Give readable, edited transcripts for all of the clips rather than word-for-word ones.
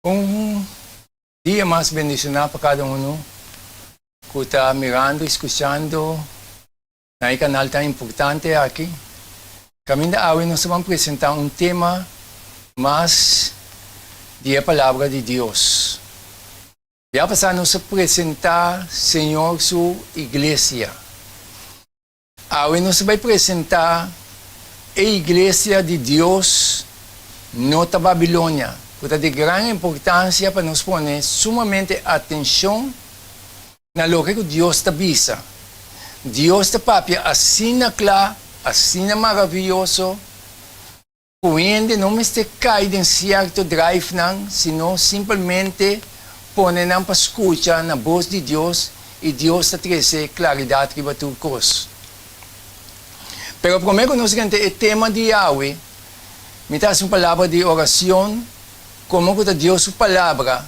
Um dia mais bendicionado para cada um que está mirando, escutando na canal tão importante aqui. Caminho da Aue, nós vamos apresentar um tema mais de palavra de Deus. Já passamos a apresentar, Senhor, sua igreja. Aue, nós vamos apresentar a igreja de Deus na Babilônia. Portanto, de grande importância para nós pôr sumamente atenção na lo que Deus está visa. Deus está papia assim claro, assim maravilhoso, onde não está caído em certo drive, senão simplesmente põe para escutar na voz de Deus e Deus está trazendo claridade para tudo coisa. Pero primeiro nós temos o tema de Yahweh, me traz uma palavra de oração, como que Deus sua palavra,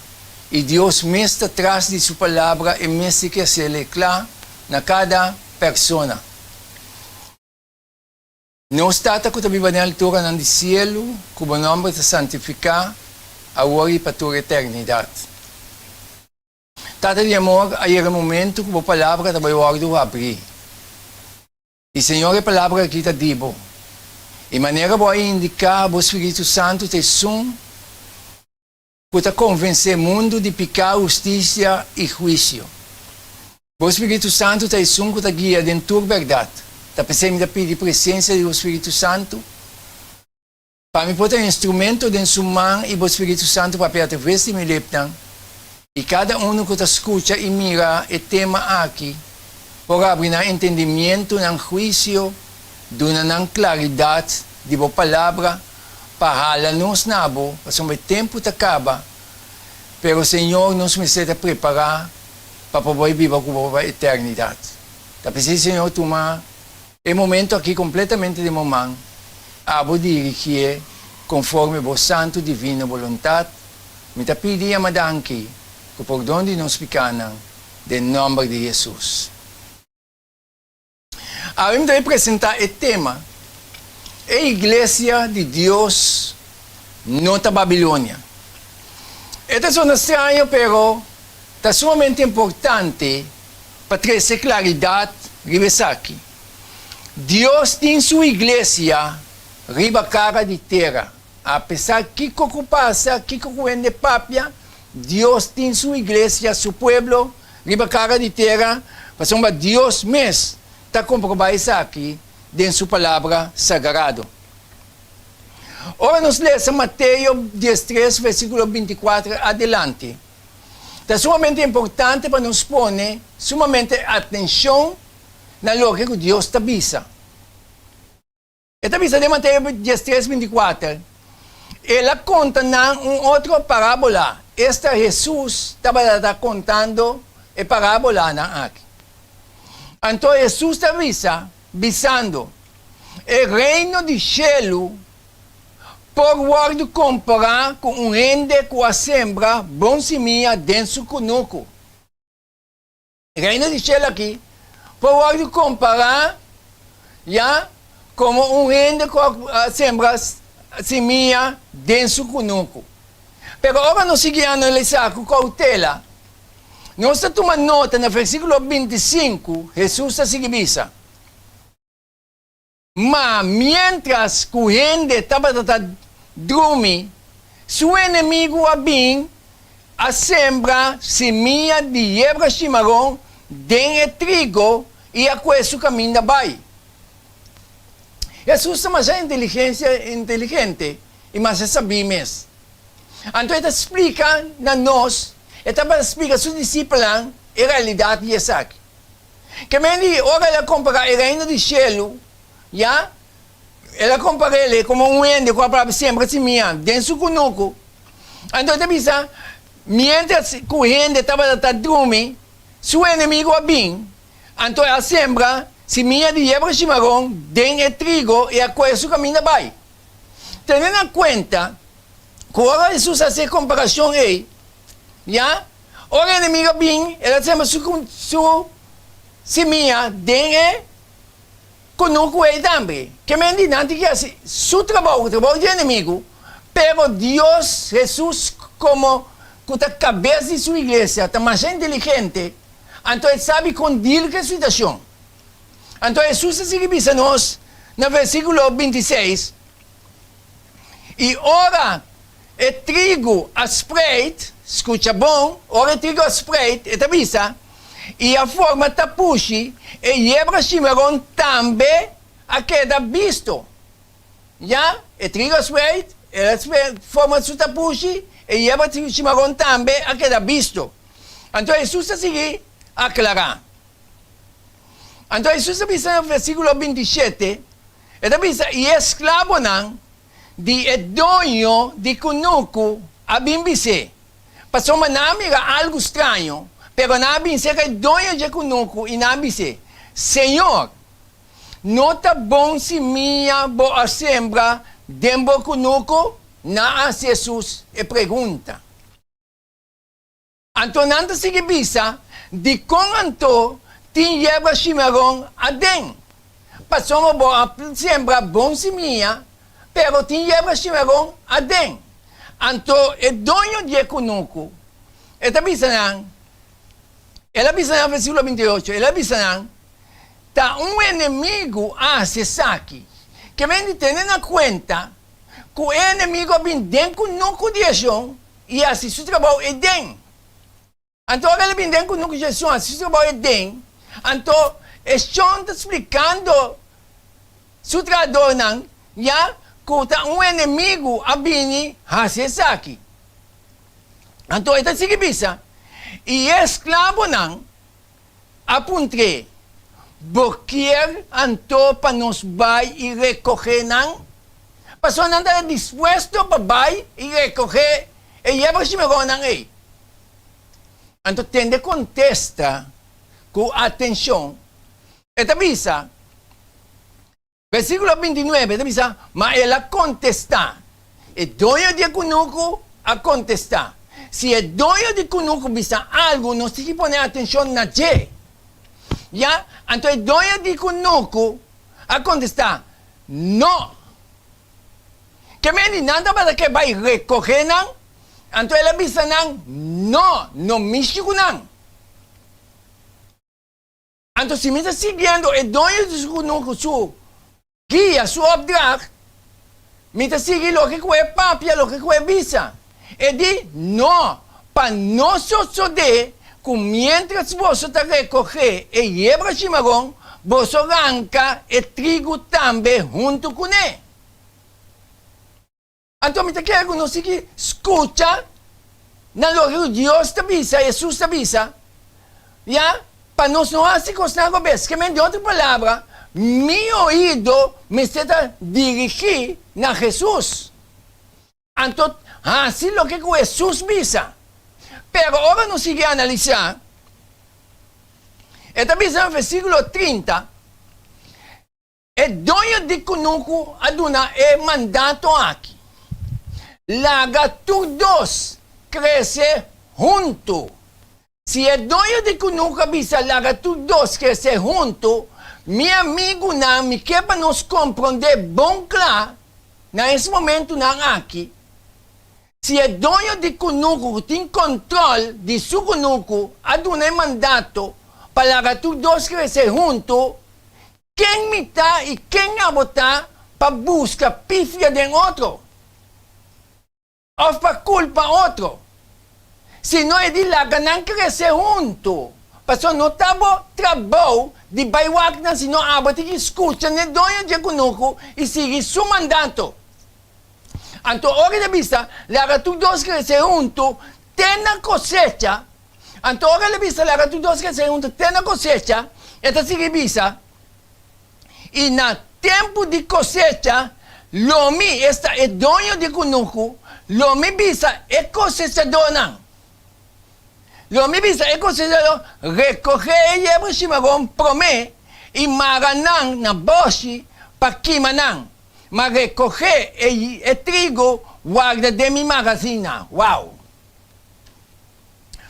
e Deus mesmo está atrás de sua palavra e mesmo que se lhe claro na cada persona. Nós estamos com a Bíblia na altura do cielo, com o nome de santificar, agora e para toda a eternidade. Tata de amor, aí é o momento que a palavra vai abrir. E Senhor, a palavra aqui está dibo. E maneira boa indicar o Espírito Santo te som para convencer o mundo de pecado, justiça e juízo. O Espírito Santo te som para guiar dentro da verdade. Está pensando em pedir presença do Espírito Santo para me botar um instrumento dentro sua mão e o Espírito Santo para perto de me leptan. E cada um que escuta e mira o tema aqui por abrir entendimento, juízo, dando claridade de boa palavra, para nos nabo, para o tempo acaba, pero o Senhor nos precisa preparar para poder viver com a eternidade. Então, preciso, Senhor, tomar o momento aqui completamente de momento, a dirigir conforme a santo divina vontade, me pedi a madanki, que por donde nos picanan, em nome de Jesus. Agora, eu vou apresentar o tema, a igreja de Deus na Babilônia. Esta é estranho, pero é sumamente importante para trazer claridade aqui. Deus tem sua igreja riba cara de terra. Apesar que o passa, que o vende papia, Deus tem sua igreja, seu povo, riba cara de terra, para Deus mesmo está comprovando isso aqui dentro sua palavra sagrada. Ora, nós lemos Mateus 13, versículo 24 adelante. É sumamente importante para nos pôr sumamente atenção na lógica que Deus está visa. Esta visa de Mateus 13, 24, ela conta uma outra parábola. Esta Jesus estava contando a parábola aqui. Então, Jesus está visando o reino de céu por comparar com um rende que a sembra bom semia dentro do conuco. O reino de céu aqui, por comparar como um rende que a sembra semia dentro do conuco. Pero agora nós seguimos a analisar com cautela. Nós estamos tomando nota no versículo 25, Jesus está seguindo. Mas, mientras que o rende estava dormindo, seu inimigo a sembra semia de erva chimarrão, de trigo e a coisa o caminho da baia. Jesus é mais inteligente e mais sabia mesmo. Então, ele explica a nós, ele explica a seus discípulos a realidade de Isaac. Que ora ela compara o reino de céu, ela compara ele como um ende com a própria sembra semia dentro do conuco. Então, ele diz, mientras que o ende estava dormindo, seu inimigo então a sembra semia de erva chimarrão, de trigo e a coisa o caminho da baia. Tendo em conta que agora Jesus faz comparação aí, o inimigo ela sembra sua semia de conosco é também. Que me diz que seu trabalho de inimigo, pero Deus, Jesus como a cabeça de sua igreja está mais inteligente, então ele sabe conduzir a situação. Então Jesus se diz a nós, no versículo 26, e ora é trigo a spread, escuta bom, ora é trigo a spread, é avisa, e a forma tapushi, e hebra chimarrão também a queda visto. Já, é trigo a spread, é a forma de tapushi, e hebra chimarrão também a queda visto. Então Jesus se aclarar. Então Jesus diz no versículo 27, ele diz, e escravo não, de dono de conuco a bimbise. Passou uma namira algo estranho, pero na bimbise que dono de conuco e na bimbise, Senhor, não está bom se minha boa sembra dembo conuco na Jesus e pergunta. Então não se bisa de com anto tinha chimarrão adem. Passou uma boa sembra bom se minha, pero tinha chimarrão adem. Então, é dono de conuco. Ela bisa no versículo 28, ela bisa tá inimigo a Sesaki, que vem de ter na conta que o inimigo vem dentro conuco de Jesus e assim seu trabalho é dentro. Então, ela vem dentro conuco de Jesus, assim seu trabalho é dentro. Então, estão explicando seu trabalho não, já que inimigo a bini Hasesaki. Então, esta se bisa. E escravo não, apuntre, boquer anto para nos vai e recoger não. Passou não está disposto para vai e recoger, e leva se melhor não é. Então, tende contesta com atenção. Esta bisa, versículo 29, esta bisa, mas ela contesta. E dono de conuco a contestar. Se é dono de conuco bisa algo, não se põe atenção na G. Já? Então, é dono de conuco a contestar. Não. Que me nada para que vai recoger não. Então, ela bisa não, não mexe com não. Então, se me está seguindo, é dono de conuco, su guia, su obdrag, me está seguindo o que é papia, o que é bisa. E di, não, para não suceder que mientras você está recoger e hebra chimarrão, você arranca e trigo também junto com ele. Então, me quer que nós escuta, na lógica Deus te avisa, Jesus te avisa, já, para nós não assim constar com isso, que de outra palavra, meu ouvido me está dirigir na Jesus. Então, assim lo que Jesus visa. Pero ahora nos sigue a analisar. Esta visa no versículo 30. El dono de conuco aduna el mandato aquí. Laga tu dos crece junto. Si el dueño de conuco avisa laga tu dos crece junto, mi amigo na mi quepa nos comprender bom claro, na esse momento na aqui. Se é dono de conuco tem controle de seu conuco, aduna mandato para que os dois crescer juntos, quem me tá e quem a botar para buscar pifia de outro? Ou para culpa outro? Se não é de lá que não crescer junto, porque não está bom trabalho de baiwak na se não aba que escuta o dono de conuco e sigue seu mandato. Então, hora de vista, lá tu dois crescer junto, tem a cosecha. Então, hora de vista, lá tu dois crescer junto, tem a cosecha. Esta sigue vista. E na tempo de cosecha, lomi esta é dono de conuco, lomi vista é cosechador não. Lomi vista é cosechador, recoger e levar chimarrão promê e maranang na boche para queimar não. Mas recoger e trigo guarda de minha magazina. Uau!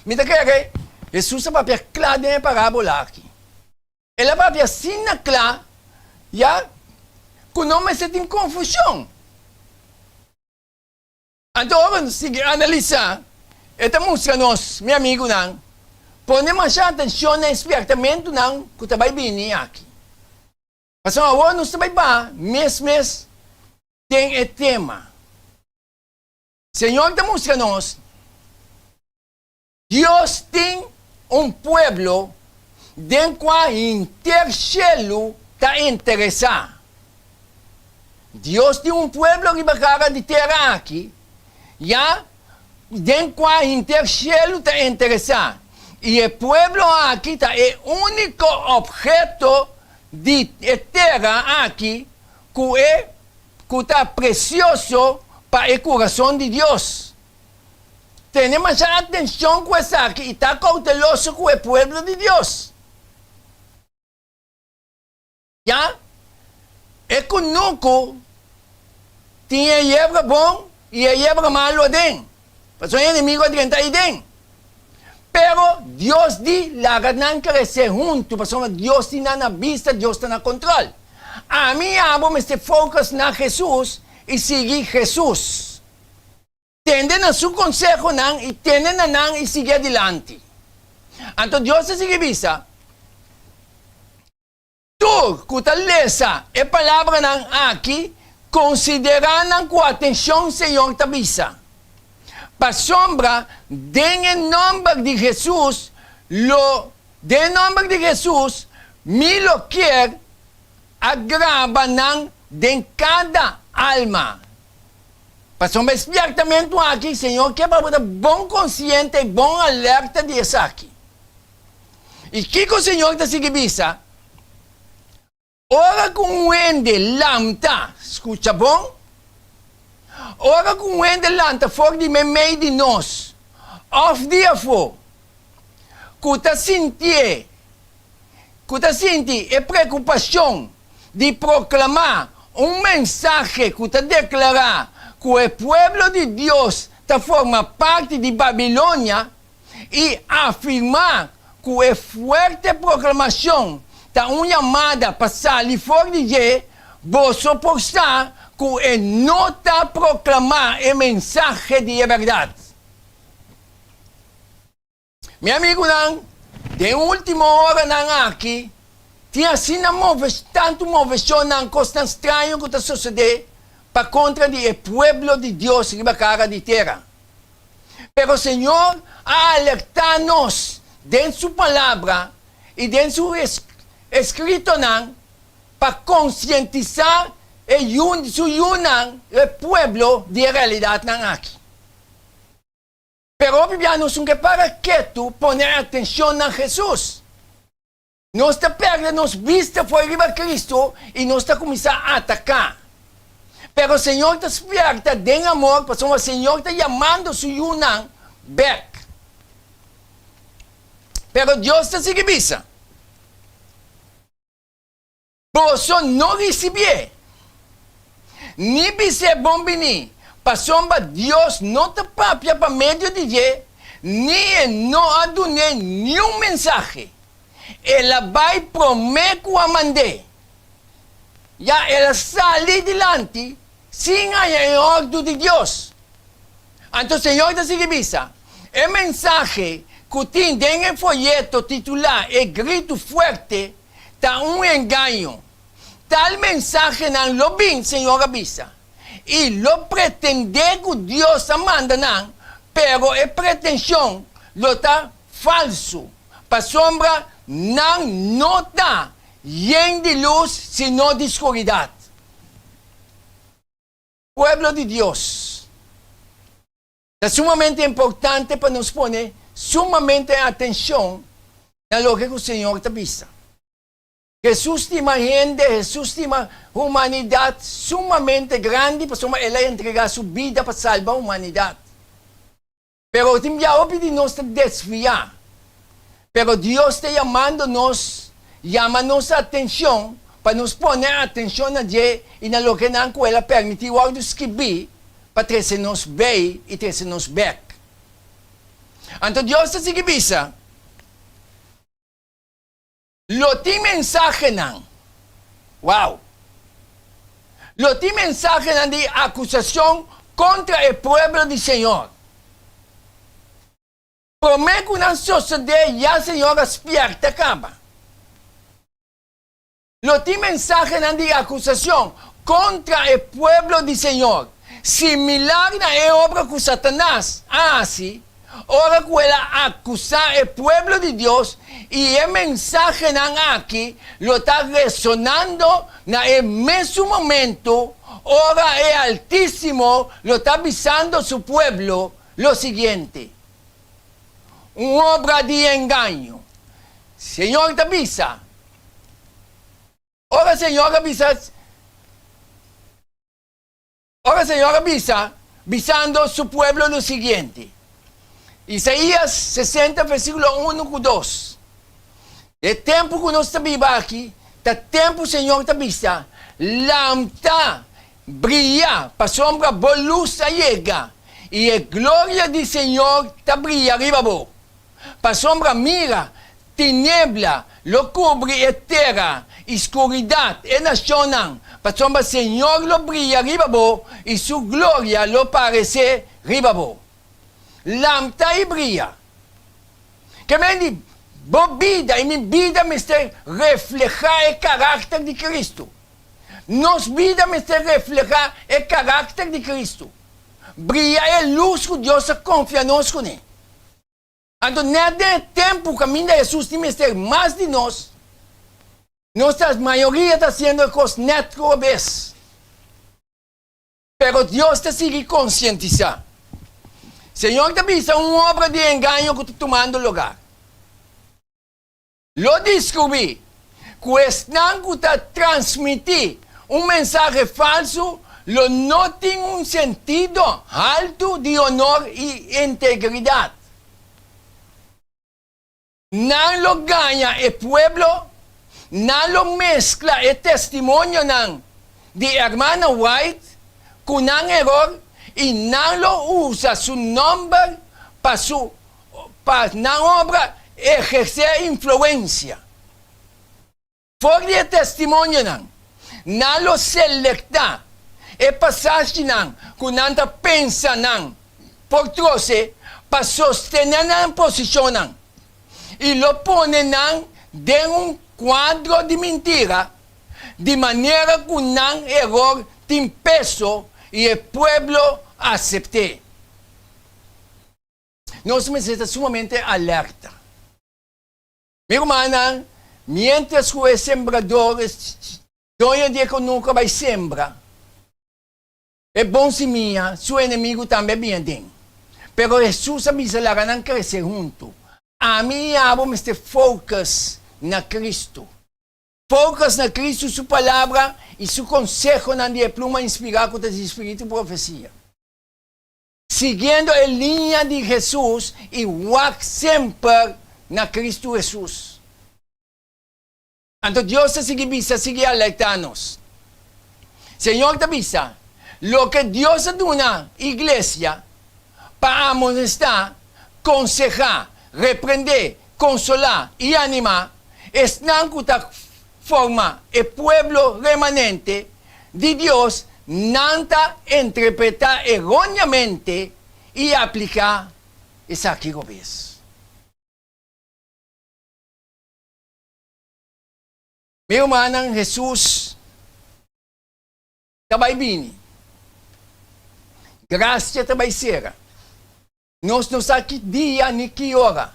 Me que Jesus é para claro de parábola aqui. Ele é para assim na claro, já, que não me tem confusão. Então, sige, analisa. Ito música nos, meu amigo nang, pone mais atenção no espertamento nang kutabay bini aqui. Pasang awan nos tabay ba, mes tem e tema. Senhor da música nos, Deus tem pueblo den qual intercelo ta interessa. Deus tem pueblo que bacara de terra aqui, já den qual intercelo ta interessa. E o pueblo aqui tá é o único objeto de terra aqui que tá precioso para o coração de Deus. Tenemos atenção com essa aqui e está cauteloso com o pueblo de Deus. Já? É que nunca tinha yebra bom e a yebra malo din. Paso o inimigo adianta aí din. Pero Deus di lagad nang crescer junto. Paso Deus di na vista, Deus está na control. A mim abo me se focus na Jesus e seguir Jesus. Tende na su consejo nang e tende na nang e sigue adelante. Anto Deus se sigue visa. Tu, kutalesa, e palavra nang aqui, considera nang com atenção, Senhor, tabisa. Pa sombra, den em nome de Jesus, den nome de Jesus, me lo quer agrava nang den cada alma. Para um espertamento aqui, Senhor, que é para bom consciente e bom alerta disso aqui. E que o Senhor está seguindo? Ora com o ende lanta, escuta bom? Ora com o ende lanta, for de meio de nós, of dia for, que senti e preocupação de proclamar mensagem que está declarar que o pueblo de Deus está forma parte de Babilônia e afirmar que a forte proclamação está uma chamada para sair fora de Deus, você pode estar que não está proclamar a mensagem de verdade. Meu amigo, de última hora aqui, tinha assim tanto movição na costa estranha que está sucedendo para contra o pueblo de Deus que bacara de terra. Pero o Senhor a alertar-nos dentro de sua palavra e dentro do escrito para conscientizar o pueblo de realidade aqui. Pero obviamente não é para quieto poner atenção na Jesus. Nós está perdendo nos vista fora de Cristo e nós está começando a atacar. Pero o Senhor está despierta de amor, porque o Senhor está chamando su yunang back. Pero Deus está seguindo. Você não recebeu, ni bise bombini, pasomba Deus não está papia para meio de Deus, ni não adune nenhum mensagem. Ela vai prometer a mandar. Já ela sai delante, sem a ordem de Deus. Então o Senhor está seguindo. A mensagem que tem em folheto titular e grito forte está engano. Tal mensagem não lo bem, Senhor avisa. E lo pretende que Deus manda não, pero a pretensão lo está falso. Para sombra não nota yen de luz, sino de escuridad. Pueblo de Dios. Es sumamente importante para nos poner sumamente atención a lo que el Señor está visto. Jesús tiene gente, Jesús tiene humanidad sumamente grande, para Él entregar su vida para salvar la humanidad. Pero también de nos desviar. Pero Dios está llamándonos, llama-nos a atenção para nos poner atenção na Deus e na lo que na ela permitiu algo escrever para trazer-nos bem e trazer-nos back. Então Deus está seguindo. Lo ti mensaje não. Wow. Lo ti mensaje não de acusação contra el pueblo del Señor. Prometo que no sucede ya Señor despierta acaba. Lo ti mensaje de acusación contra el pueblo del Señor. Similar a obra que Satanás hace. Ahora que acusar el pueblo de Dios y el mensaje aquí lo está resonando en el mismo momento. Ahora el Altísimo lo está avisando a su pueblo lo siguiente. Una obra de engaño. Señor te avisa. Ahora Señor avisa. Ahora Señor avisa, avisando a su pueblo lo siguiente. Isaías 60, versículo 1 y 2. El tiempo que nos está vivo aquí, el tiempo Señor te avisa, lambda brilla, para sombra, luz llega, y la gloria del Señor te brilla arriba vos. Para sombra, mira, tiniebla, lo cubre tierra, oscuridad, y nación. Para sombra, Señor lo brilla arriba vos, y su gloria lo parece arriba vos. Lambda y brilla. Que me dice, vida y mi vida me está reflejar el carácter de Cristo. Nos vida me está reflejar el carácter de Cristo. Brilla el luz que Dios confía en nosotros. Entonces, nada tempo caminho de Jesús tiene que ser más de nós. Nuestra mayoría está haciendo cosas netas a vez. Pero Dios te sigue concientizando. Señor te avisa una obra de engaño que está tomando lugar. Lo descubrí. Que están que está transmitir un mensaje falso, lo no tiene un sentido alto de honor y integridad. No lo gana el pueblo, no lo mezcla el testimonio de hermana White con un error y no lo usa su nombre para una obra ejercer influencia. Por el testimonio no lo selecta el pasaje que no pensa por troce para sostener la posición y lo ponen de un cuadro de mentira, de manera que un error tiene peso y el pueblo acepte. Nos necesita sumamente alerta. Mi hermana, mientras que el sembrador hoy en día que nunca va a sembrar, es bom si mía, su enemigo también viene. Pero Jesús avisa la ganan crecer juntos. A mí amo este focus na Cristo. Focus na Cristo, su palabra y su consejo na de pluma inspirado con el Espíritu y profecía. Siguiendo la línea de Jesús y walk siempre na Cristo Jesús. Entonces Dios te sigue visa, sigue alertarnos. Señor te avisa, lo que Dios da una iglesia para amonestar, aconsejar, reprender, consolar y animar, es una forma el pueblo remanente de Dios nanta interpretar erróneamente y aplicar esa que ves. Mi hermana Jesús também vini. Graça também será. Nós não sabemos que dia nem que hora.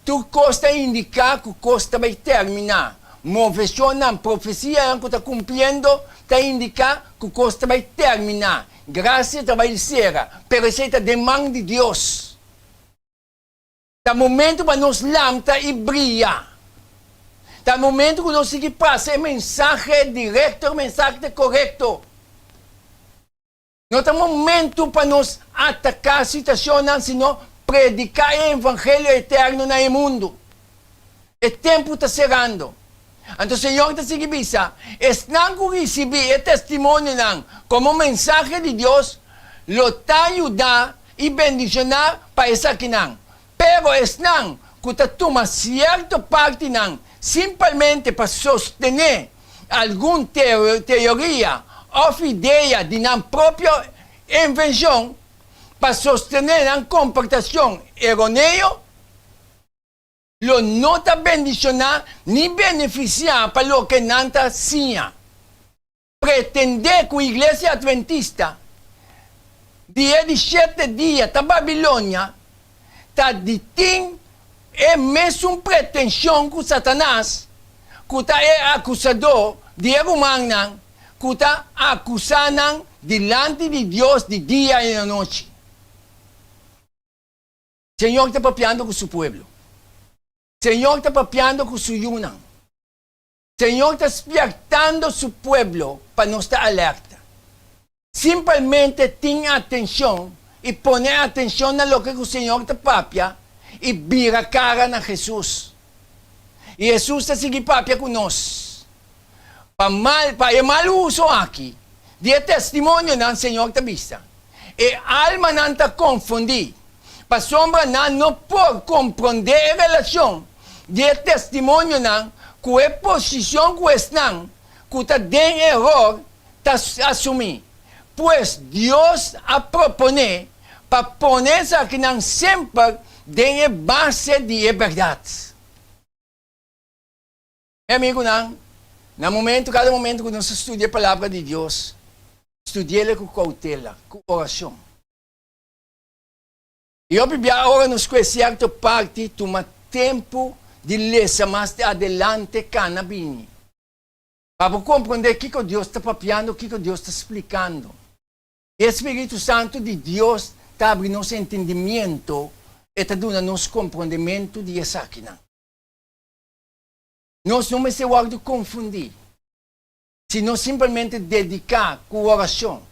Tu costa indicar que costa vai terminar. Moveção na profecia que está cumprindo, está indicar que costa vai terminar. Graça também será. Pero isso é a demanda de Deus. É o momento para nós lâmpada e brilhar. É o momento que nós seguimos passar mensagem direto, mensagem correto. Não é momento para nós atacar a situação, senão predicar o evangelho eterno no mundo. O tempo está chegando. Então, o Senhor está seguindo isso. Estão que receber o testemunho como mensagem de Deus, lo está ajudando e bendicionar para essa aqui. Pero estão que está tomando certa parte simplesmente para sostener alguma teoria ou ideia de não própria invención para sostener la comportación errónea, lo no está bendicionar ni beneficiar para lo que nanta sea. Pretender que la iglesia adventista, día de 7 días, de Babilonia, está detén é mesmo pretensión con Satanás, que está acusador de humano, que está acusando delante de Dios de día y de noche. Señor está papeando con su pueblo. Señor está papeando con su yunan. Señor está despertando su pueblo para no estar alerta. Simplemente tenga atención y poner atención a lo que el Señor te papia y vira cara a Jesús. Y Jesús te sigue papia con nosotros. Para el mal uso aquí, de testimonio del Señor te vista. E alma não te confundir. Para sombra não pode compreender a relação de testemunho não, com a posição que estão, que está em erro, está assumir. Pois Deus a propõe para poner aqui não sempre de base de verdade. Meu amigo, não, cada momento que nós estudamos a palavra de Deus, estudie-la com cautela, com oração. E agora nos certa parte, toma tempo de ler mais adelante canabini. Para compreender o que Deus está papiando, o que Deus está explicando. O Espírito Santo de Deus está abrindo nosso entendimento e está dando nosso compreendimento de essa aqui. Nós não me se guarda confundir. Se nós simplesmente dedicar com oração,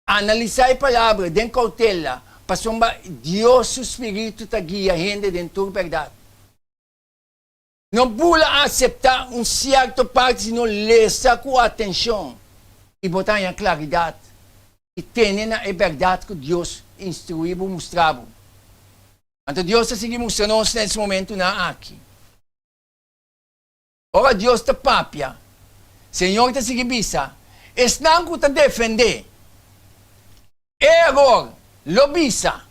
analisar a palavra, com cautela, para sombra Deus, o Espírito, está guia a gente dentro da verdade. Não pula aceitar certa parte se não lesa com atenção e botar em claridade. E ter a verdade que Deus instruiu e mostrava. Então Deus está seguindo mostrando nesse momento aqui. Ora Deus está papia. Senhor está seguindo bisa. Estão que está defender. Error. Lobisa.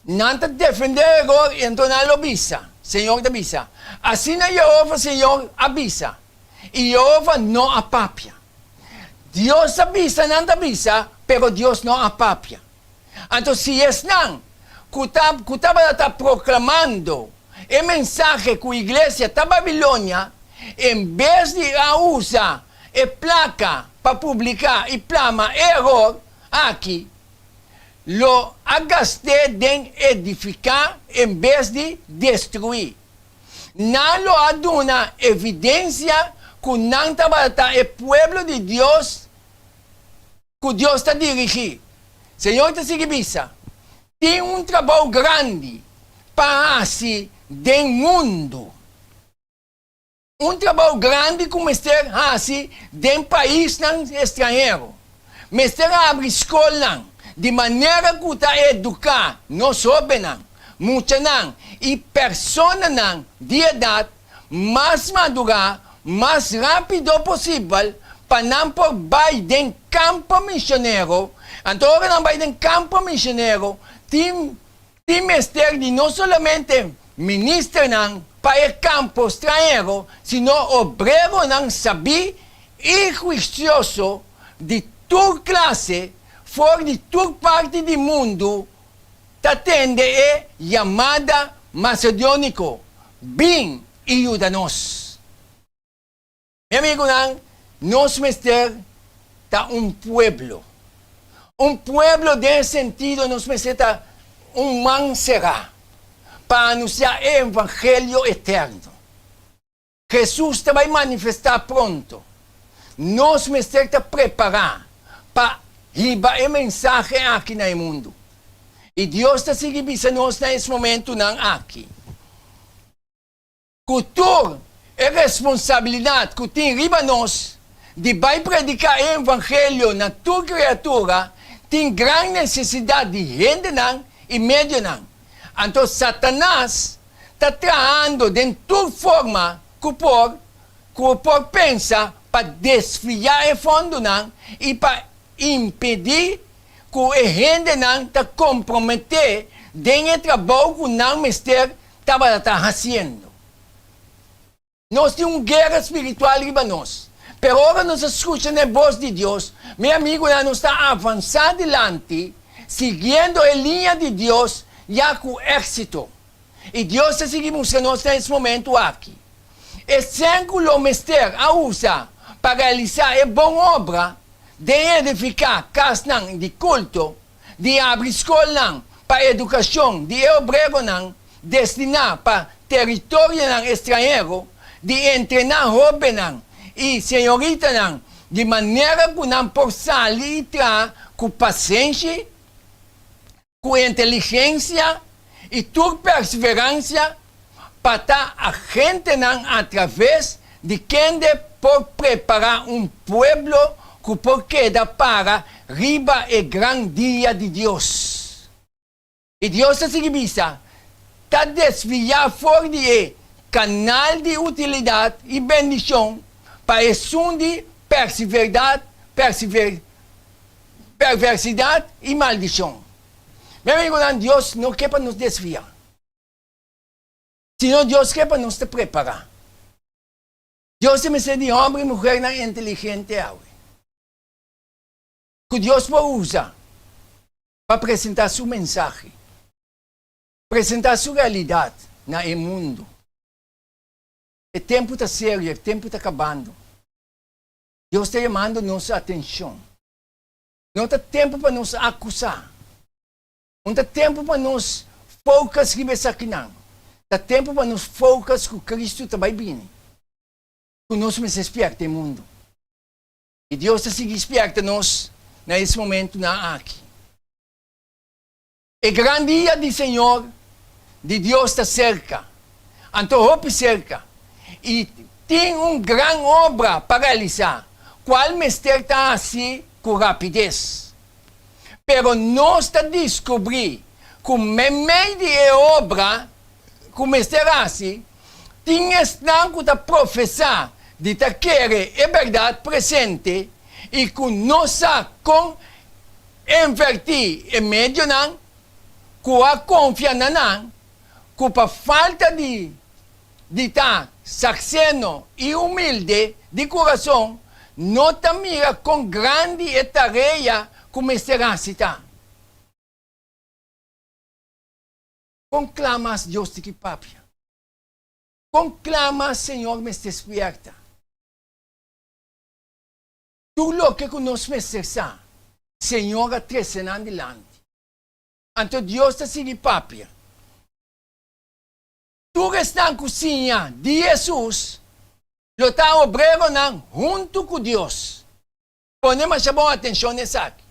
Não está defender error, então não lobisa. Senhor da bisa. Assim na Jeová, Senhor avisa. E Jeová não apapia. Deus avisa, não avisa, pero Deus não apapia. Então, se estão que está proclamando o mensagem que a igreja da Babilônia, em vez de usar a placa para publicar e plama erro aqui, lo agaste de edificar em vez de destruir. Não lo aduna evidência que não estava o povo de Deus que Deus está dirigindo. Senhor está seguindo. Tem trabalho grande para si do mundo. Trabalho grande como estar assim de país estrangeiro. Mas abre escola de maneira que está educar nós jovens, muitos e pessoas de idade mais madura, mais rápido possível, para não por vai de campo missionário. Então, agora não vai de campo missionário, tem mestre de não somente ministro para o campo estrangeiro, sino obreiro saber e juicioso de toda classe, fora de toda parte do mundo, atende a chamada macedônico. Bem e ajuda-nos. Meu amigo, nós mestre está pueblo. Pueblo de sentido, nós mestre está man será para anunciar o evangelho eterno. Jesus vai manifestar pronto. Nós mestre está preparar para riba a mensagem aqui no mundo. E Deus está seguindo nós nesse momento aqui. Cultura é responsabilidade que tem riba nós de vai predicar o evangelho na tua criatura, tem grande necessidade de gente e meio Então Satanás está trabalhando de toda forma que o povo pensa para desviar o fundo e para impedir que a gente não te comprometer com o trabalho que o mestre estava fazendo. Nós temos uma guerra espiritual em nós. Pero agora nós escutamos a voz de Deus. Meu amigo, nós está avançando adiante, seguindo a linha de Deus, já com êxito. E Deus está seguindo nós nesse momento aqui. E sempre o mestre a usa para realizar a boa obra de edificar casas de culto, de abrir escolas para educação, de obreiro destinar para território estrangeiro, de treinar jovens e senhoritas de maneira que não possa lidar com paciência, com inteligência e com perseverança para estar a gente através de quem pode preparar um povo que pode quedar para riba e grande dia de Deus. E Deus está desviar fora de canal de utilidade e bendição para o de perversidade e maldição. Meu amigo, Deus não quer para nos desviar. Senão Deus quer para nos preparar. Deus é me de homem e mulher inteligente. Que Deus pode usar para apresentar sua mensagem, apresentar sua realidade no mundo. O tempo está sério, o tempo está acabando. Deus está chamando nossa atenção. Não está tempo para nos acusar. Não está tempo para nos focar aqui não. Está tempo para nos focar que Cristo também vem. Que nós nos desperta no mundo. E Deus está seguindo desperta nós nesse momento aqui. O grande dia do Senhor, de Deus está cerca. Então, hope cerca. E tem uma grande obra para realizar. Qual mestre está assim com rapidez? Pero nós está descobrir que meio de obra, que o mestre assim, tinha estanco de professar de querer a verdade presente e que nós com invertir em meio não, com a confiança não, com a falta de estar saxeno e humilde de coração, não te mira com grande tarefa como será citar. Conclama Deus de que papia. Conclama, Senhor, me despierta. Tudo o que nós precisamos, Senhor, a trazer adiante. Então Deus te sigue papia. Tu está na cozinha de Jesus, lo está obreiro junto com Deus. Ponemos a boa atenção nessa aqui.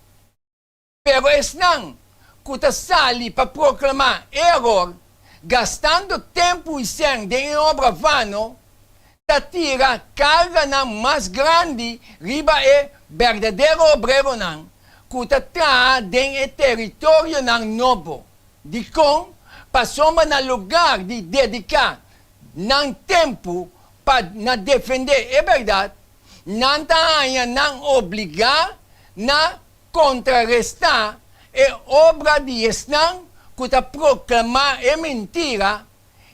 Pero estão que está sali para proclamar erro, gastando tempo e sangue em obra vana, está tira carga mais grande riba é verdadeiro obreiro que está em território novo. De com passou no lugar de dedicar tempo para defender a verdade, não está obrigar a contrarrestar a obra de Esnã que está proclamar a mentira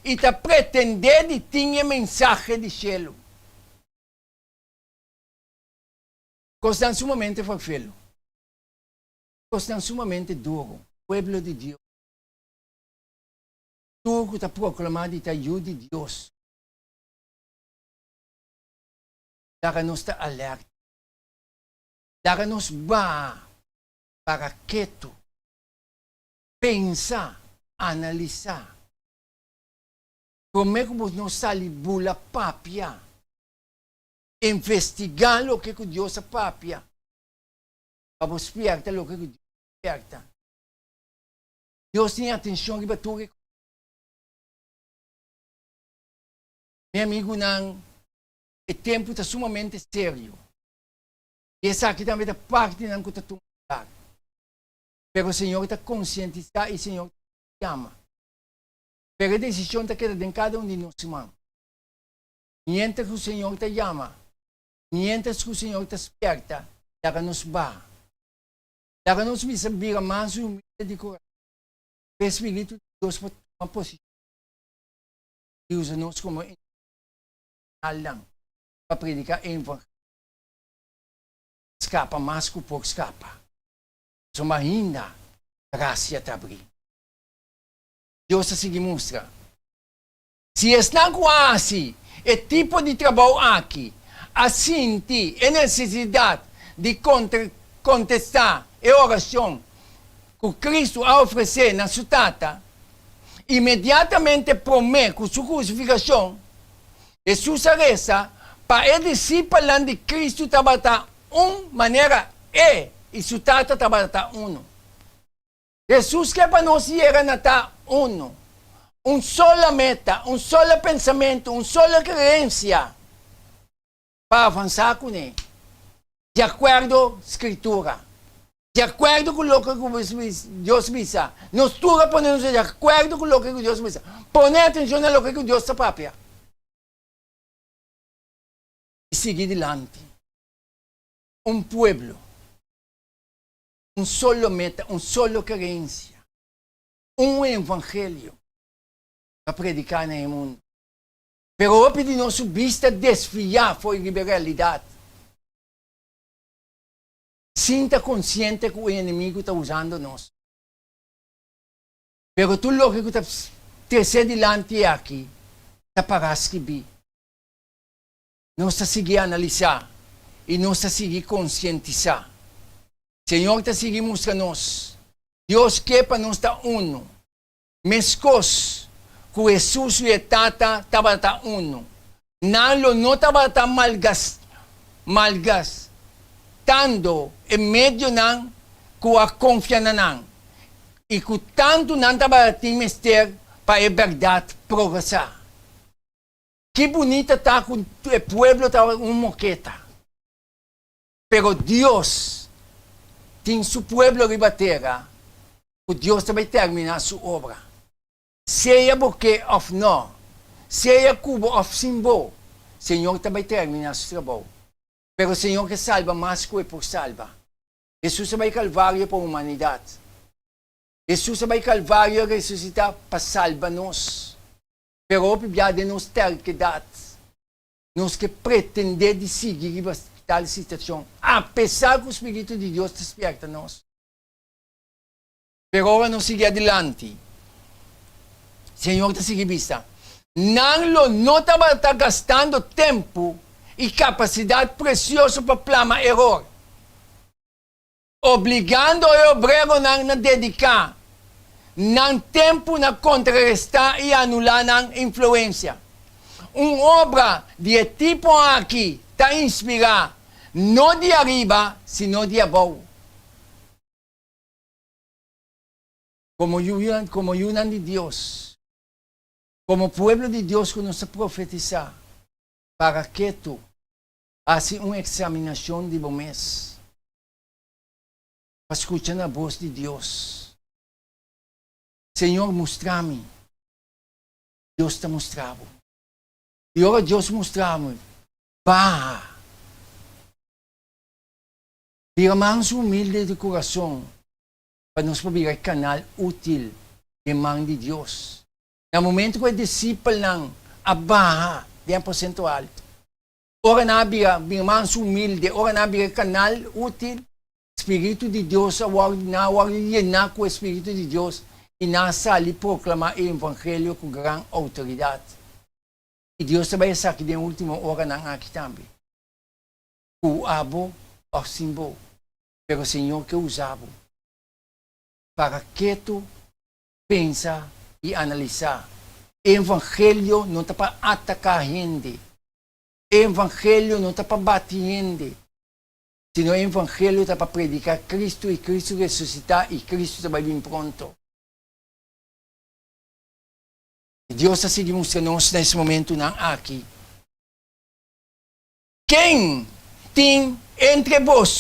e está pretender de ter mensagem de cielo. Coisa sumamente fácil. Coisa sumamente duro. Pueblo de Deus. Tu que está proclamando de ajuda de Deus. Daga-nos está alerta. Daga-nos para quieto. Pensar, analisar. Como é que nós saímos bula papia? Investigar o que Deus é papia. Para você despertar o que Deus desperta. Deus tem atenção para tudo. Meu amigo, o tempo está sumamente sério. E essa aqui também é parte da que Pero o Senhor está conscientizado e o Senhor te ama. Pero a decisão está quedando em cada um de nós, irmãos. Mientras que o Senhor te ama, mientras que o Senhor te desperta, daga-nos Daga nós me sabia mais humilde de coração. O Espírito de Deus para uma posição. E usa-nos como lang para predicar o evangelho. Escapa mais que o pouco escapa. Soma ainda graça te abrir. Deus a seguir mostra. Se está quase é tipo de trabalho aqui, assim é necessidade de contestar a oração que Cristo a oferecer na sua tata, imediatamente promete com sua crucificação, Jesus reza para ele discípulo de Cristo trabalhar maneira e sua tata trabalhar Jesus quer para nós era na sola meta, solo pensamento, sola crença para avançar com ele. De acordo com a Escritura. De acordo com o que Deus diz. Nós todos ponemos de acordo com o que Deus diz. Põe atenção no que Deus está própria. E seguir adiante. Pueblo. Solo meta, solo crença. Evangelho. Para predicar no mundo. Pero o de nossa vista desfiar foi liberalidade. Sinta consciente que o inimigo está usando nós. Pero tu lo que está terceiro dilante aqui, está para escrever. Nós está seguir analisar e nós está seguir conscientizar. Senhor está seguir mostrar-nos. Deus quer para nós estar uno. Mescos que Jesus e Tata estava uno. Não estava malgastando em meio ng com a confiança ng. E que tanto não estava mister para a verdade progressar. Que bonita está com o povo estava moqueta. Pero Deus tem seu povo ribatera. O Deus também terminar sua obra. Seja porque of não, seja cubo of simbo, Senhor também termina seu trabalho. Pero o Senhor que salva mais que por salva. Jesus vai calvário para a humanidade. Jesus vai calvário ressuscitar para salvar-nos. Pero o Bíblia de nos terquedade. Nós que pretender de seguir tal situação, apesar que o Espírito de Deus desperta-nos. Pero agora nós seguimos adiante. Senhor, está seguindo vista. Não estava gastando tempo e capacidade preciosa para plamar erro. Obrigando o obreiro a dedicar tempo na contrarrestar e anular a influência. Uma obra de tipo aqui está inspirada não de arriba, sino de abaixo. Como Yunan de Deus. Como pueblo de Deus que nos profetizar, para que tu hagas uma examinação de mês, para escutar a voz de Deus. Senhor, mostra-me. Deus está mostrando. E agora Deus mostra-me. Vá. Vira mais humilde de coração, para nos virar canal útil de mão de Deus. No momento que o discípulo ng abaha, 10% alto. Ora na bira mais humilde, ora na bira canal útil, Espírito de Deus, awag na com o Espírito de Deus, e nasa ali proclamar o Evangelho com grande autoridade. E Deus também sa aqui na última hora ng aqui também. O abo o simbo, pero o Senhor que usava, para que tu pensa e analisar. Evangelho não está para atacar gente. Evangelho não está para bater gente. Sino o Evangelho está para predicar Cristo e Cristo ressuscitar e Cristo está bem pronto. E Deus está se demonstrando nesse momento aqui. Quem tem entre vós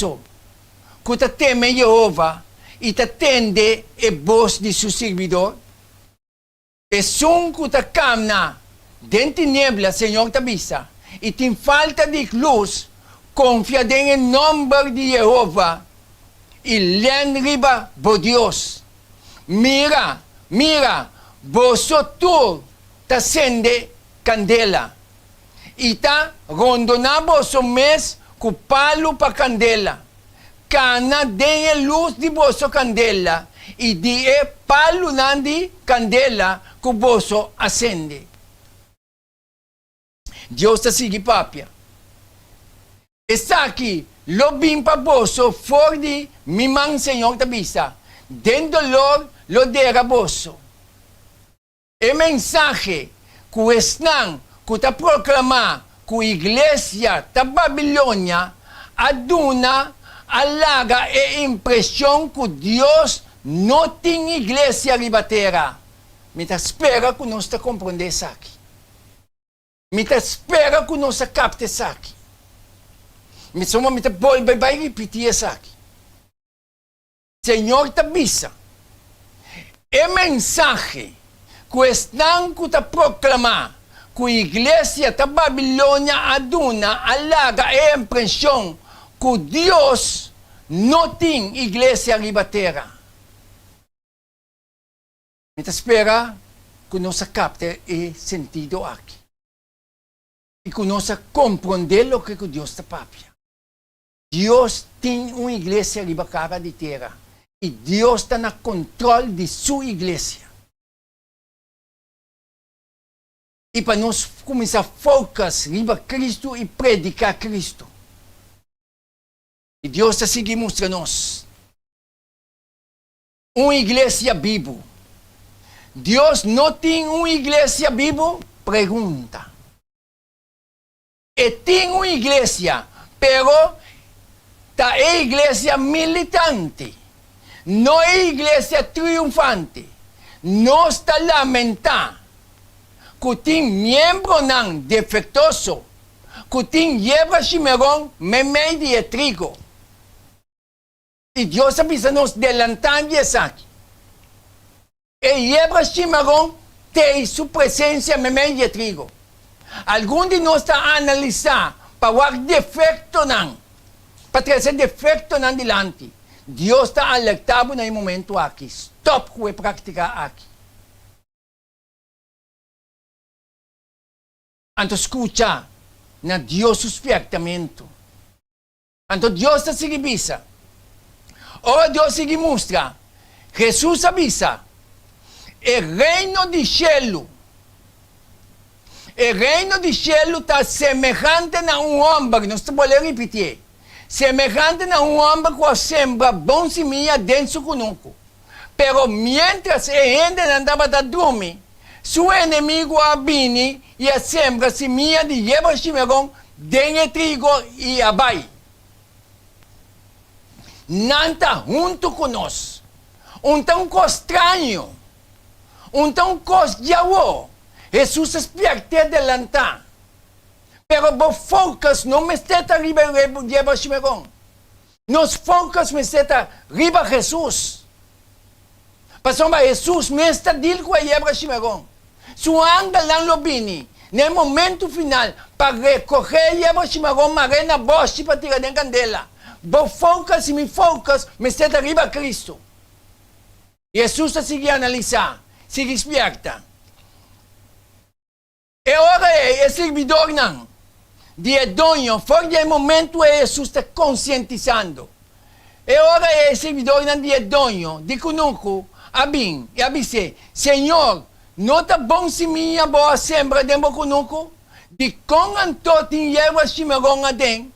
que teme Jeová e atende a voz de seu servidor? E são que camna dentro de nebla, Senhor tabisa, e tem falta de luz, confia em nome de Jeová, ilen riba bo Dios. Mira, boso tur ta sende candela. Ita rondo na boso mes ku palo pa candela. Kana den luz di boso candela. I di palo nandi candela ku boso ascende. Dios ta sigi papia. Está aqui, lobim pa boso, for di mimang Senhor tabisa. Den dolor, lo dera boso. E mensaje, ku esnang, ku ta proclama, ku iglesia ta Babilonia, aduna, alaga e impresión ku Dios no ting iglesia ribatera. Mi ta spera ku nos ta comprende saki. Mi ta spera ku nos ta capte saki. Mi ta volve vai ripetir saki. Senhor tabisa. E mensaje ku están ku ta proclama ku iglesia ta Babilonia aduna alaga e impresión ku Dios no ting iglesia ribatera. Mi ta spera ku nos capte e sentido aqui. E ku nos comprender lo que Dios ta papia. Dios tem uma igreja ribacara de terra. E Deus está no controle de sua igreja. E para nós começar a focar riba Cristo e predicar Cristo. E Deus está seguindo mostrando nós. Uma igreja viva. Deus não tem uma igreja viva? Pergunta. E tem uma igreja, pero ta é igreja militante. Não é igreja triunfante. Não está lamentar que tem membro não defeituoso, que tem yebra chimerón memei de trigo. E Deus avisa nos delantando isso aqui. E yebra chimerón tem sua presença memei de trigo. Algum de nós está a analisar para o defeito não, para trazer defeito não dilante. Deus está alertado no momento aqui. Stop com praticar aqui. Então escuta na Deus suspetamento. Então Deus está se avisa. Ora Deus se mostra. Jesus avisa. O reino de cielo. O reino de cielo está semejante a homem. Não estou podendo repetir. Semejante a homem que sembra bom semilla dentro do conuco. Pero mientras ele andava a dormir, seu inimigo abine e a sembra semilla de yebra chimerón dentro trigo e abai. Nanta junto conosco. Tão estranho. Tão diabo. Jesus espírito adelantar. Pero vos focas não me está arriba yebra chimerón. Nos focas me está arriba Jesus. Pastor, Jesus me está dil com a yebra chimerón. Su ángel lang lobini, no momento final, para recoger a yebra chimerón, marena bosch para tirar de candela. Vos focas e me focas, me está arriba Cristo. Jesus sigue analisar, sigue esperta. E ora é servidor não. De dono, fora de momento Jesus está conscientizando. E ora é servidor não de dono, de conuco, abin, e abise, Senhor, não está bom se minha boa sembra de conuco, de com antotin yebra chimerón aden,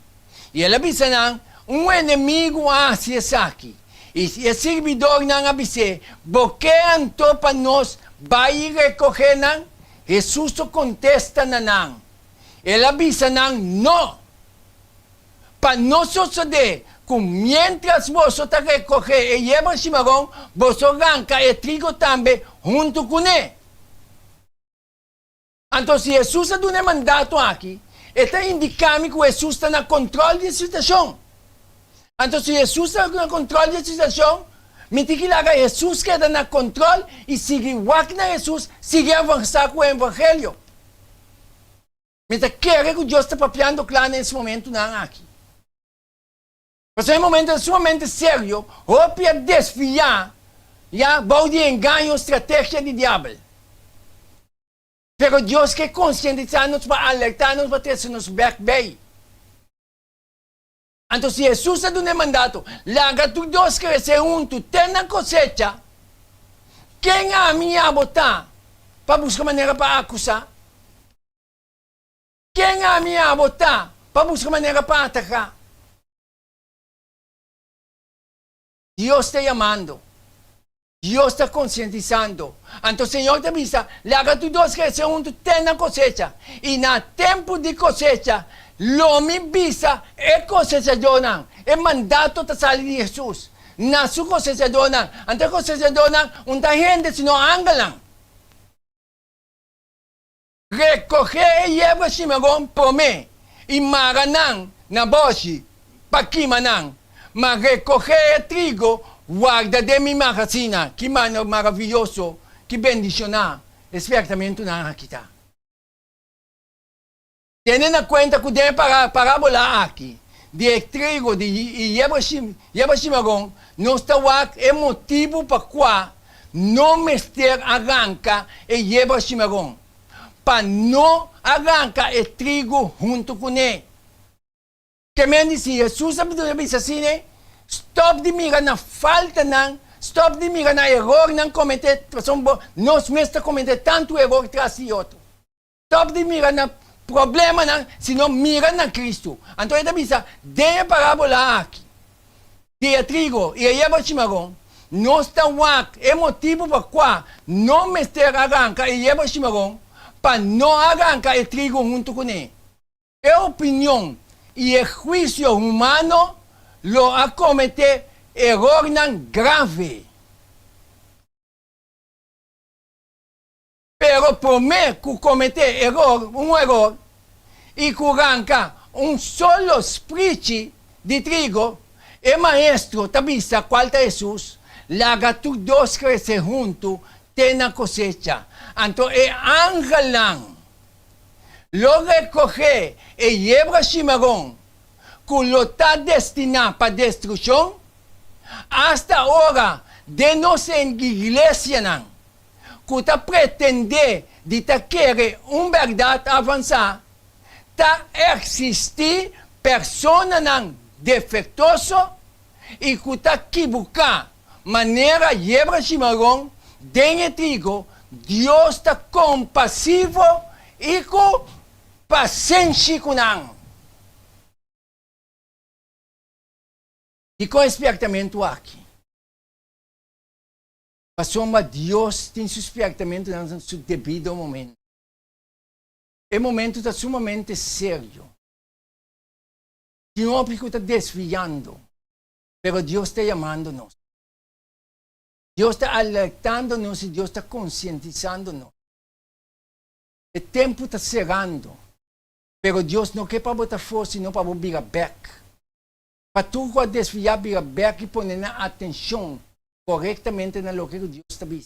e ele abise não, inimigo se aqui. E o servidor não abise, porque anto para nós vai recoger não, Jesus contesta não. Ele avisa não. Para nós suceder, que mientras vos está recoger e yebra chimerón, vos arranca e trigo também junto com ele. Então, se Jesus dá um mandato aqui, está indicando que Jesus está no controle da situação. Então, se Jesus está no controle da situação, me tem que largar Jesus que está no controle e seguir o que Jesus, seguir avançar com o evangelho. Me quer que Deus está papiando claro nesse momento não aqui. Pero en momentos sumamente serios, opia desviar, ya, de engaño, estrategia del diablo. Pero Dios que concientizarnos para alertarnos para traernos back bay. Entonces Jesús ha dado un mandato, larga tu dos crecer juntos, ten cosecha. Quem a mim a botar para buscar maneira para acusar? Quem a mim a botar para buscar maneira para atacar? Dios está llamando. Dios está concientizando. Entonces el Señor te avisa, larga tu dos crecer juntos, ten cosecha. Y en el tiempo de cosecha, lo me visa es cosechador. El mandato te sale de Jesús. Na su cosechador. Ante cosechador, una gente si no angalan. Recoger y llevar chimarrón por mí. Y maranán, na boshi, paquimanán. Mas recoger trigo, guarda de mi magazina. Que mano maravilhoso, que bendicionar. Espertamente na kita. Tendo na conta que tem parábola aqui, de trigo e lleva chimarrão, não está é motivo para qual não mester arranca e lleva chimarrão. Para não arranca o trigo junto com ele. Que me diz, Jesus disse assim, stop de mirar na falta, stop de mirar na erro, não cometer, nós mesmos cometemos tanto erro atrás de outro. Stop de mirar na problema, se não mira na Cristo. Então ele diz, de parábola aqui, de trigo e lleva chimarrão, não está é motivo para qual não mester arranca e lleva chimarrão, para não arrancar o trigo junto com ele. É opinião e o juízo humano lo acomete erro grave. Pero por mí que cometer erro, e que arranca solo spritz de trigo, el maestro tabisa qual é Jesus, larga tu dos crecer junto, tem a cosecha. Então, angelan, lo recoge e lleva chimarrón, que lo está destinado para destrucción, hasta ahora, de nossa igreja, que está pretende de querer uma verdade avançar, está existir pessoas defeituosas e que está equivocada maneira de llevar chimarrón, de trigo. Deus está compassivo e com paciência com nós. E com espertamento aqui. Mas Deus tem seu espertamento no seu devido momento. É momento está sumamente sério. O homem está desviando, mas Deus está chamando-nos. Deus está alertando-nos e Deus está conscientizando-nos. O tempo está chegando, mas Deus não quer para botar força, não para virar back. Para tu desviar, virar back e pôr atenção corretamente na que Deus está vendo.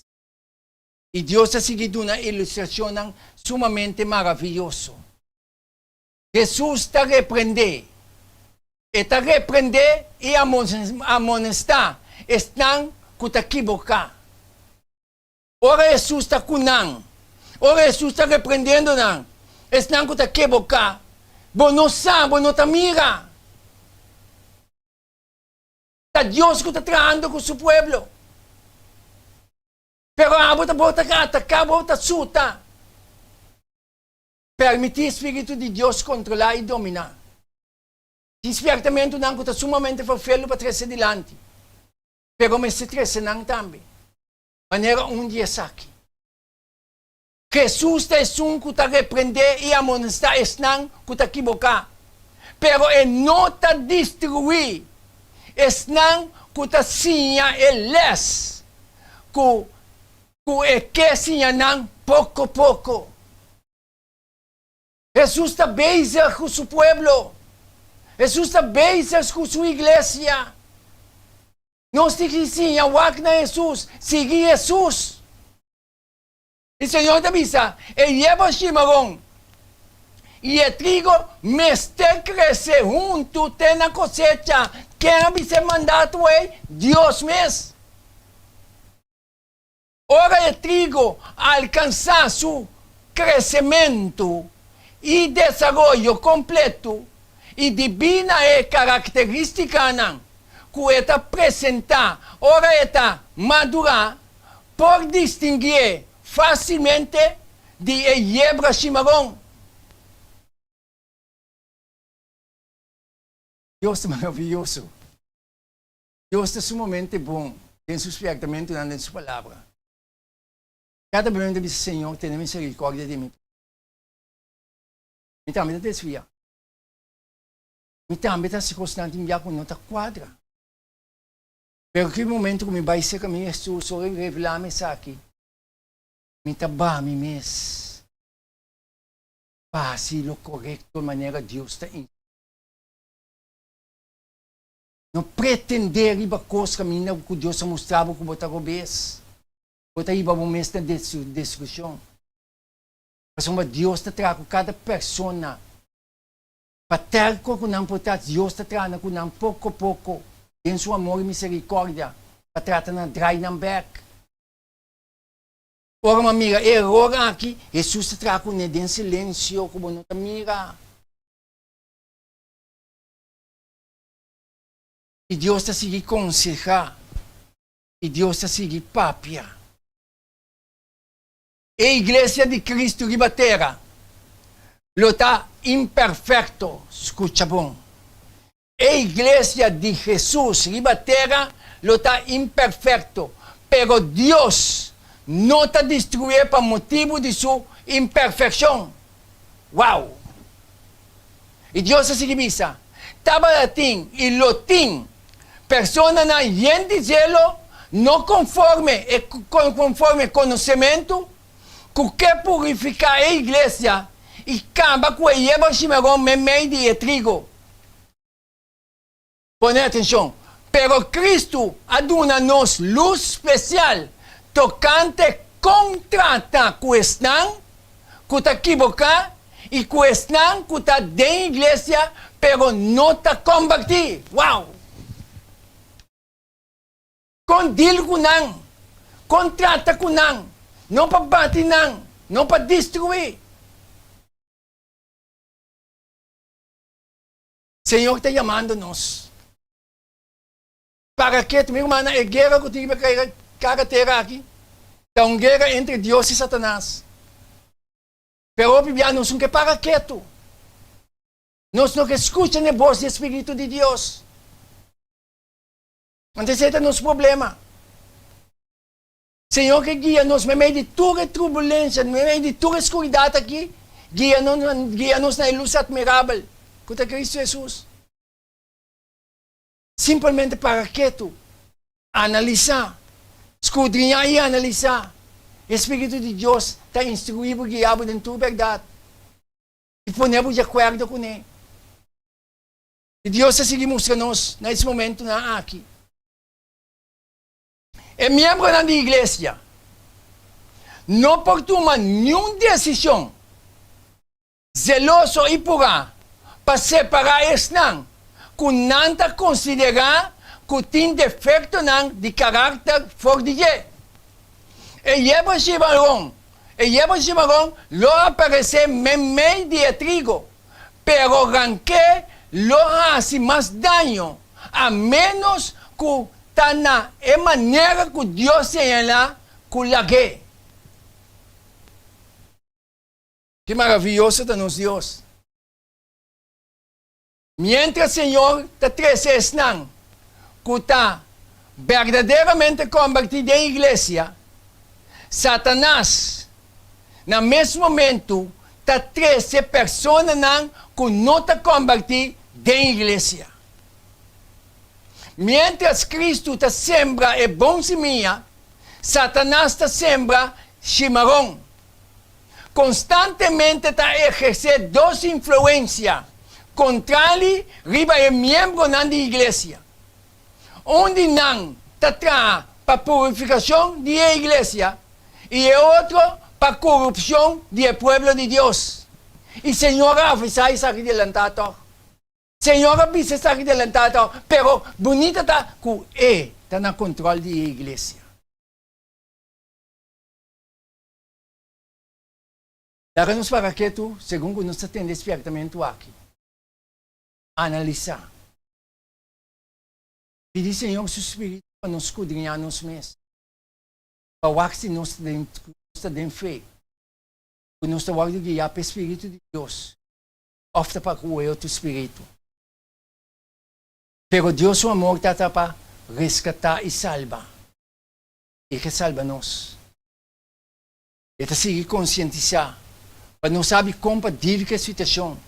E Deus ha seguido uma ilustração sumamente maravilhosa. Jesus está repreender. Está repreender e amonestar. Estão que está equivocado. Ora Jesus está cunando. Ora Jesus está repreendendo. Estão que está equivocado. Bom não sabe, bom não está mira. Está Deus que está tratando com o seu povo. Pero bota atacar, bota suta. Permitir o Espírito de Deus controlar e dominar. Despertamento não está sumamente feio para trazer adiante. Pero me se trazer não também. Maneira dia aqui. Jesus é que está repreender e amonestar estão que está equivocado. Pero ele não está destruir. Estão que está sinha e les. Que sinha pouco a pouco. Jesus está bem com seu povo. Jesus está bem com sua igreja. Não se sim, a Jesus, seguir Jesus. E o Senhor te avisa, ele leva o chimarrão. E o trigo, mester crescer junto, tem a cosecha. quem vai ser mandado é Deus mesmo. Ora é trigo alcançar seu crescimento e desenvolvimento completo e divina é característica não, que está apresentar, ora está madurar, por distinguir facilmente de Yebra Chimarrão. Deus é maravilhoso. Deus é sumamente bom em seu experiência e em sua palavra. Cada momento diz, Senhor, tenha misericórdia de mim. Me também está desviado. Me também está circunstante em com nota quadra. Pero que momento que me vai ser caminho, Jesus, só revelar-me isso aqui. Me taba mi mes. Fácil o correto maneira Deus está em. Não pretender ir para coisa caminho que Deus mostrava que botar obes. Botar ir para o mês da destruição. Mas uma Deus está trazendo cada pessoa. Para ter com não poder Deus está trazendo com não pouco a pouco. Em seu amor e misericórdia. Para tratar na dry na back. Ora, uma amiga, error aqui. Jesus está trazendo com em silêncio como não está mira. E Deus está seguindo aconselhar. E Deus está seguindo papia. E a igreja de Cristo ribatera. Lo está imperfeito. Escucha bom. E a igreja de Jesus ribatera. Lo está imperfeito. Pero Deus não está destruído por motivo de sua imperfeição. Uau! E Deus está seguindo. Tabalatim e lotim. Persona na gente zelo, não conforme conhecimento, que purificar a igreja e acaba com a Yebra Chimarrão meio de trigo. Põe atenção. Pero Cristo aduna-nos luz especial, tocante contra a questão que está equivocada e questão que está dentro da igreja, pero não está convertida. Uau! Condil ko nang, kontrata ko nang, não para bater nang, não para destruir. Senhor está chamando-nos. Para que, meu irmão, é guerra que tem que caracterizar aqui. É uma guerra entre Deus e Satanás. Pero, Bíblia, nós não que para quieto. Nós não que escutam a voz do Espírito de Deus. Anteceda nos problema. Senhor que guia-nos no meio de toda turbulência, no meio de toda escuridão aqui, guia-nos na luz admirável, contra Cristo Jesus. Simplesmente para quieto, analisar, escudrinhar e analisar. O Espírito de Deus está instruído e guiado em toda verdade. E ponemos de acordo com ele. E Deus está seguindo mostrando-nos nesse momento aqui. É membro da igreja. Não pode tomar nenhuma decisão zeloso e pura para separar esse não, que não está considerado que tem defeito não de caráter forte. E Yebra Chimarrão, lo aparece meio de trigo, pero ranque lo hace mais dano, a menos que está na maneira que Deus señala com la que. Que maravilhoso está nos Deus. Mientras o Senhor está trazendo que está verdadeiramente convertido em igreja, Satanás, no mesmo momento, está trazendo pessoas que não está convertidas em igreja. Mientras Cristo te sembra e bom semilla, Satanás te sembra chimarrão. Constantemente te exerce duas influências, contrário riba é membro da igreja. Onde não te traz para purificação da igreja e outro para corrupção do povo de Deus. E Senhor avisa isso aqui adelantado. Senhor, abisa sa akin adelantado, pero bonita ta ku ta na control di iglesia. Dá-nos para que tu, segundo nos atende despertamento aqui, analisar. Pedir, Senhor, seu Espírito para nos escudrinhar nos meses. Para que nos dê fé. Para nos dar guiar para o Espírito de Deus. Ofta para o outro Espírito. Pero Deus, o amor, está para resgatar e salvar. E que salva-nos. E para seguir conscientizar. Para não saber compartilhar com a situação.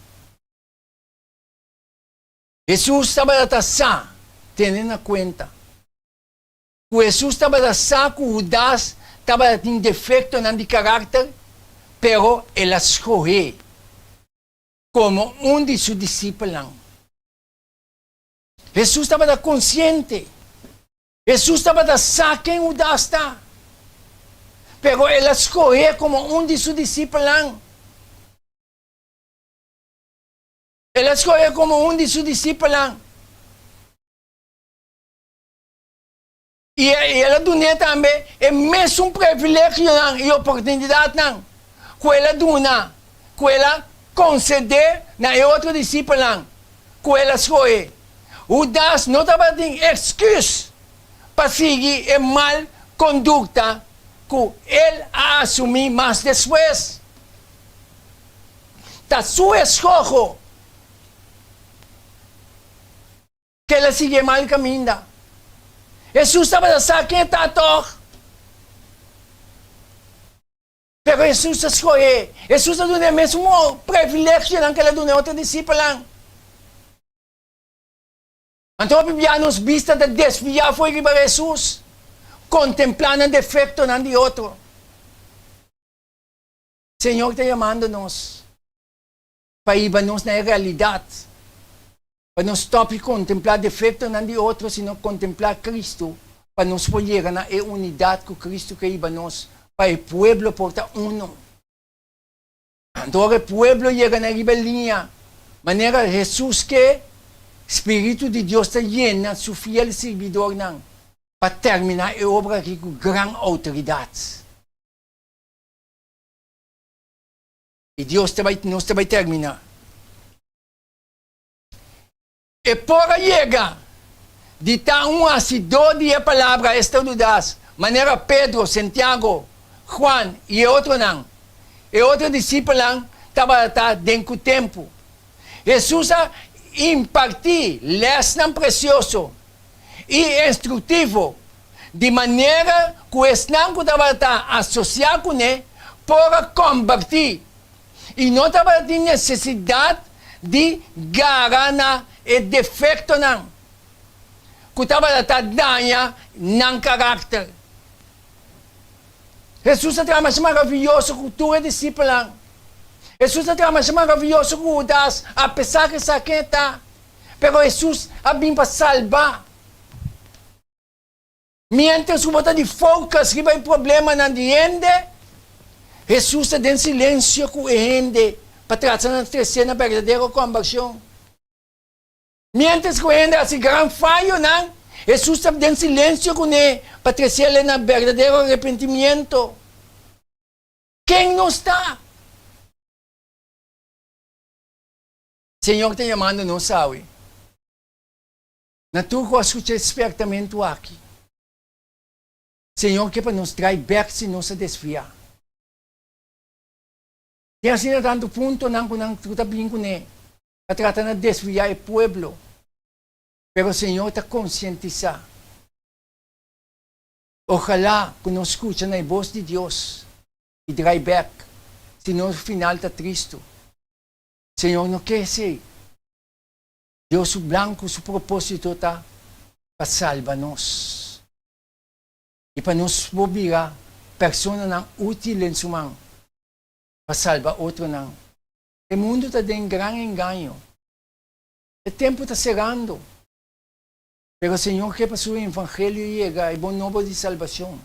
Jesus estava a taçar, tendo na conta. Que Jesus estava a taçar que o Judas estava a ter defeito de caráter, pero ele escolheu como de seus discípulos. Jesus estava consciente. Jesus estava a taçar quem o Judas está. Pero ele escolheu como de seus discípulos. Ele escolheu como de seus discípulos. E ela dona também é mesmo um privilégio e oportunidade que ela dona, que ela conceder na outro discípulo, que ela escolhe. O Judas não estava tendo excuse para seguir a mal conduta que ele assumiu mais depois. Da sua escolha que ela sigue mal caminho. Jesus estava a saber quem está a tor. Pero Jesus escolheu. Jesus deu o mesmo privilégio que ele deu a outro discípulo. Então, a Bíblia nos vista de desviar foi para Jesus, contemplando o defeito de outro. Senhor está chamando-nos para ir-nos na realidade. Para não stop contemplar defeito de outro, sino contemplar Cristo, para nos poder na unidade que Cristo quer nos, para o povo porta uno. Então o povo chega na rebelião, maneira Jesus que Espírito de Deus está llena seu fiel servidor para terminar a obra aqui com grande autoridade. E Deus nos vai terminar. E por chega de tal a dois de palavra estudadas, maneira Pedro, Santiago, Juan e outro não. E outro discípulo estava dentro do tempo. Jesus impartiu lesson precioso e instrutivo, de maneira que o estava associado com ele para convertir. E não estava de necessidade de garana e defeito não. Que estava a danha não caráter. Jesus é mais maravilhoso que tu é discípulo. Jesus é mais maravilhoso que o Judas, apesar que saqueta. Pero Jesus vem para salvar. Mientras que você de focus que vai problema na diende, Jesus está em silêncio com a gente para tratar de crescer na verdadeira conversão. Mientras que a gente hace gran fallo, Jesus está em silêncio com ele para trazer na verdadeiro arrependimento. Quem não está? Senhor está chamando nos, sabe? Na tua escuta espertamente aqui. Senhor, que para nos trazer back se nos desviar. Tem assim tanto ponto não que não está bem com ele. Está tratando de desviar o povo. Pero o Senhor está conscientizar. Ojalá que nos escuchen a voz de Deus e drive back, senão no final está triste. Senhor, não quer ser. Deus o blanco, seu propósito está para salvar-nos. E para nos virar pessoas não úteis em sua mão, para salvar outro não. O mundo está em grande engano. O tempo está chegando. Pero o Senhor quer para seu evangelho chegar e bom novo de salvação.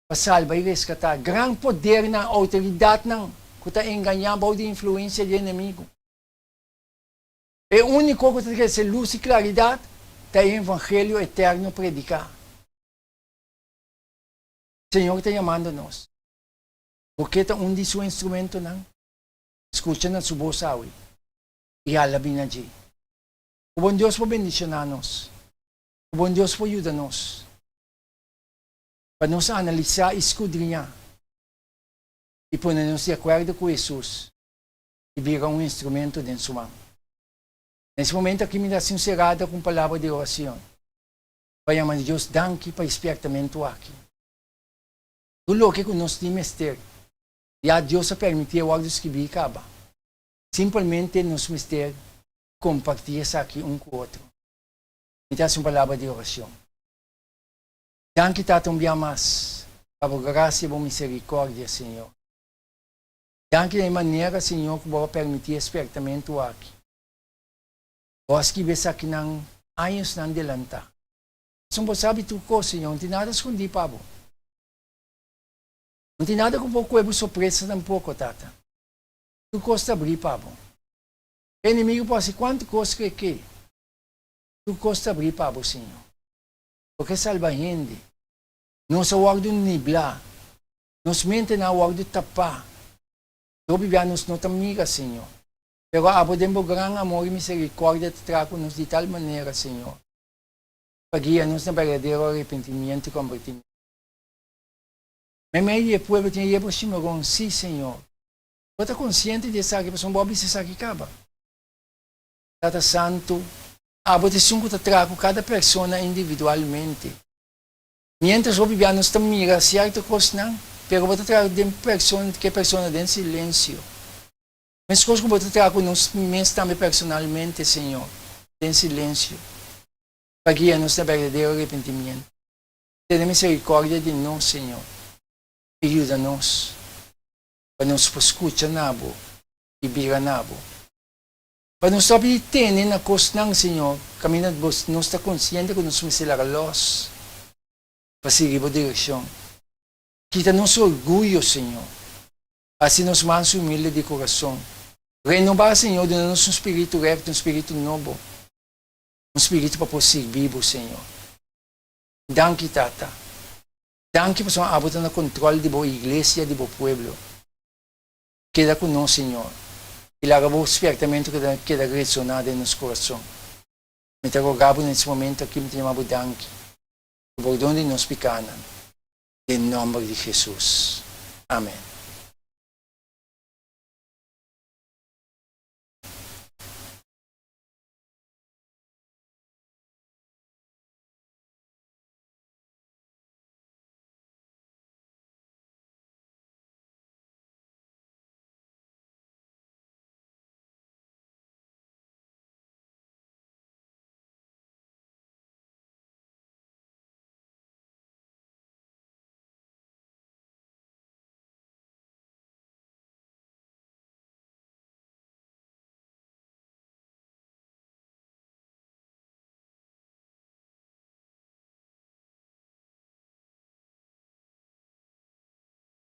Para salvar e resgatar. Grande poder na autoridade não. Que está enganando de influência do inimigo. El único que tiene que ser luz y claridad está el evangelio eterno predicar. El Señor está llamándonos. Porque está un de su instrumento, ¿no? Escuchan a su voz hoy. Y alabin allí. O buen Dios por bendicionarnos. O buen Dios por ayudarnos. Para nos analizar y escudriñar. Y ponernos de acuerdo con Jesús. E virar um instrumento dentro de sua mão. Nesse momento aqui, me dá sincerada com palavra de oração. Vai amar Deus, danke para espertamento aqui. Tudo o que nós temos ter. E a Deus a permitir o que escrever acaba. Simplesmente nos mister compartilhar isso aqui um com o outro. Me dá uma palavra de oração. Danke, Tata, mais. Para a graça e a misericórdia, Senhor. Danke da maneira, Senhor, que vou permitir espertamento aqui. Vós que vês aqui ng ayos ng delanta. Sumbo sabi tu ko, Senhor, não tem nada a esconder, Pabo. Não tem nada com pouco ebo surpresa tampouco, Tata. Tu costa abrir, Pabo. O inimigo pode ser quanto costa que tu costa abrir, Pabo, Senhor. Porque salva a gente. Nós awag do nibla. Nós mente na awag do tapa. Nós vivemos no tamiga, Senhor. Pero abo din po grang amor e misericórdia te trago-nos de tal maneira, Senhor. Pag-guia-nos na verdadeiro arrepentimiento e convertimento. May meio pueblo tinha iebo simirong, sí, Senhor. Bota consciente de sa que person bobi sa kikaba. Tata Santo, abo te sungo te trago cada persona individualmente. Mientras vivemos tamiga, cierto cosnan, pero bota trago din persona den silêncio. Mas coisas que você trago nos meus também personalmente, Senhor, em silêncio, para guiar-nos no verdadeiro arrependimento. Tenha misericórdia de nós, Senhor, e ajuda-nos, para nos escutar nabo e vira nabo. Para nos obter na costa ng Senhor, caminhando nos está consciente que nos misilar a luz, para seguir a direção. Quita-nos orgulho, Senhor, assim nos manso humilde de coração. Renovar, Senhor, dando-nos um espírito recto, um espírito novo. Um espírito para prosseguir vivo, Senhor. Danke, Tata. Danke por sua abota no controle de boa igreja, de boa pueblo. Queda conosco, Senhor. E larga o espertamento que queda resonado em nosso coração. Me te rogavo nesse momento aqui, me te chamava danke. Por onde nos picanan. Em nome de Jesus. Amém.